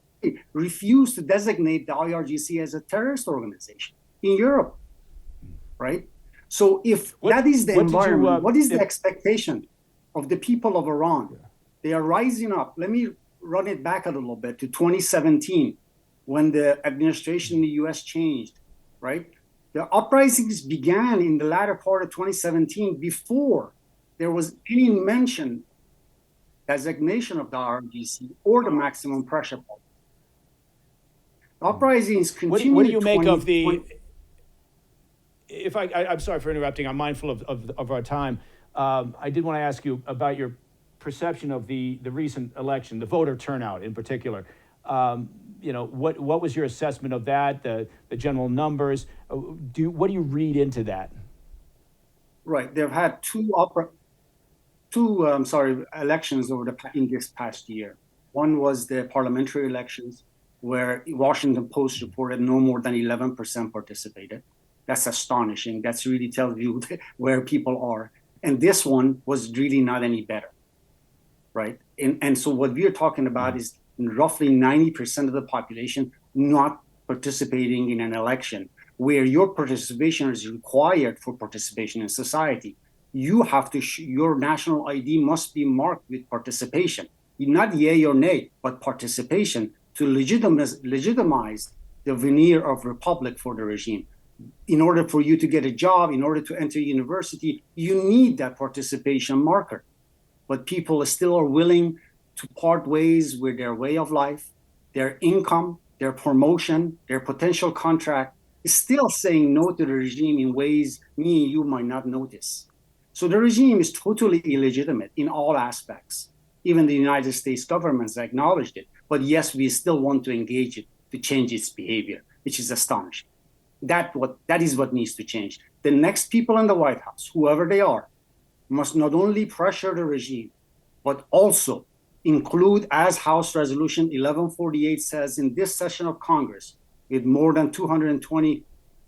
Speaker 3: refuse to designate the IRGC as a terrorist organization in Europe, right? So if that is the environment, what is the expectation of the people of Iran? They are rising up. Let me run it back a little bit to 2017 when the administration in the US changed, right? The uprisings began in the latter part of 2017 before there was any mention, designation of the IRGC or the maximum pressure point. Uprisings continue.
Speaker 1: What do you make of the? If I'm sorry for interrupting. I'm mindful of our time. I did want to ask you about your perception of the recent election, the voter turnout in particular. You know, what was your assessment of that? The general numbers. What do you read into that?
Speaker 3: Right, they've had two elections in this past year. One was the parliamentary elections, where Washington Post reported no more than 11% participated. That's astonishing. That's really tells you where people are. And this one was really not any better, right? And so what we're talking about is roughly 90% of the population not participating in an election, where your participation is required for participation in society. You have to, your national ID must be marked with participation, not yay or nay, but participation, to legitimize the veneer of republic for the regime. In order for you to get a job, in order to enter university, you need that participation marker. But people still are willing to part ways with their way of life, their income, their promotion, their potential contract, is still saying no to the regime in ways me and you might not notice. So the regime is totally illegitimate in all aspects. Even the United States government has acknowledged it. But yes, we still want to engage it to change its behavior, which is astonishing. That is what needs to change. The next people in the White House, whoever they are, must not only pressure the regime, but also include, as House Resolution 1148 says, in this session of Congress, with more than 220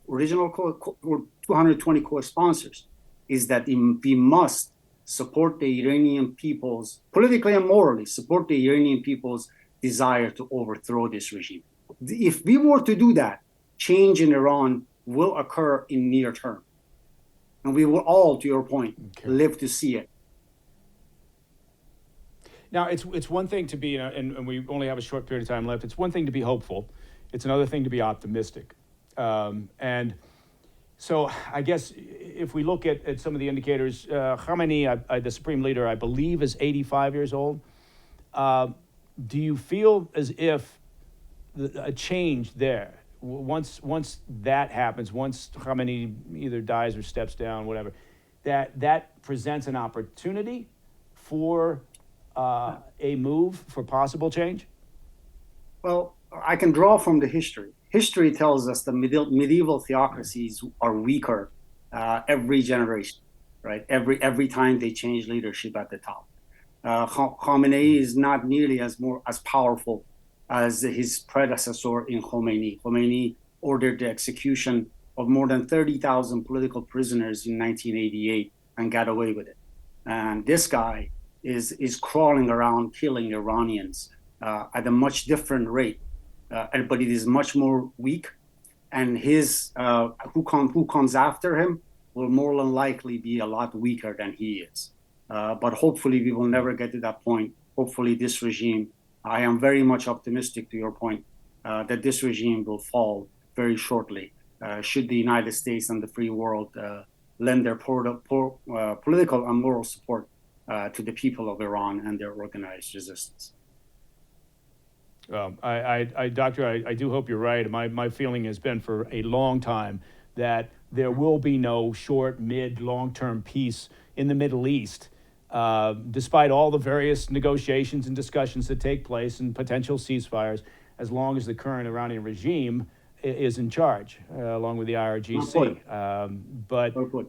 Speaker 3: 220 co-sponsors, is that we must support the Iranian people's, politically and morally, support the Iranian people's desire to overthrow this regime. If we were to do that, change in Iran will occur in near term. And we will all, to your point, live to see it.
Speaker 1: Now, it's one thing to be, and we only have a short period of time left, it's one thing to be hopeful. It's another thing to be optimistic. And so I guess if we look at some of the indicators, Khamenei, the supreme leader, I believe is 85 years old. do you feel as if a change there, once that happens, once Khamenei either dies or steps down, whatever, that presents an opportunity for a move for possible change?
Speaker 3: Well, I can draw from the history. History tells us the medieval theocracies are weaker every generation, right? Every time they change leadership at the top. Khamenei is not nearly as powerful as his predecessor in Khomeini. Khomeini ordered the execution of more than 30,000 political prisoners in 1988 and got away with it. And this guy is crawling around killing Iranians at a much different rate, but it is much more weak. And his who comes after him will more than likely be a lot weaker than he is. But hopefully we will never get to that point. Hopefully this regime, I am very much optimistic to your point, that this regime will fall very shortly, should the United States and the free world lend their political and moral support to the people of Iran and their organized resistance.
Speaker 1: Doctor, I do hope you're right. My feeling has been for a long time that there will be no short, mid, long-term peace in the Middle East, despite all the various negotiations and discussions that take place and potential ceasefires, as long as the current Iranian regime is in charge, along with the IRGC.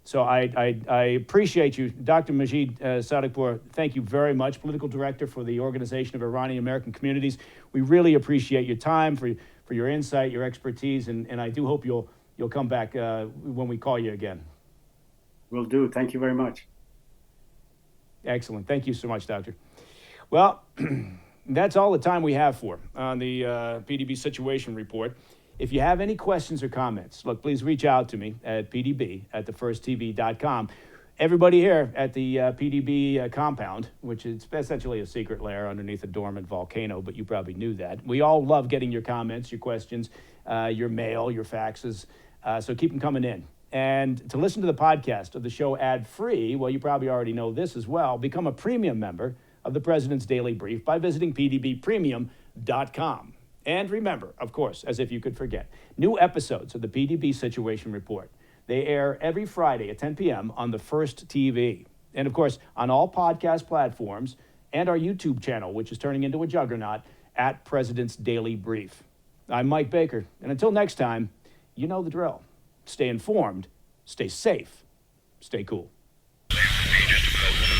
Speaker 1: So I appreciate you, Dr. Majid Sadeghpour. Thank you very much, Political Director for the Organization of Iranian-American Communities. We really appreciate your time, for your insight, your expertise, and I do hope you'll come back when we call you again.
Speaker 3: Will do. Thank you very much.
Speaker 1: Excellent. Thank you so much, Doctor. Well, that's all the time we have for on the PDB Situation Report. If you have any questions or comments, look, please reach out to me at pdb@thefirsttv.com. Everybody here at the PDB compound, which is essentially a secret lair underneath a dormant volcano, but you probably knew that. We all love getting your comments, your questions, your mail, your faxes, so keep them coming in. And to listen to the podcast of the show ad-free, well, you probably already know this as well, become a premium member of the President's Daily Brief by visiting pdbpremium.com. And remember, of course, as if you could forget, new episodes of the PDB Situation Report. They air every Friday at 10 p.m. on the First TV. And of course, on all podcast platforms and our YouTube channel, which is turning into a juggernaut, at President's Daily Brief. I'm Mike Baker, and until next time, you know the drill. Stay informed, stay safe, stay cool.
Speaker 4: Just a president.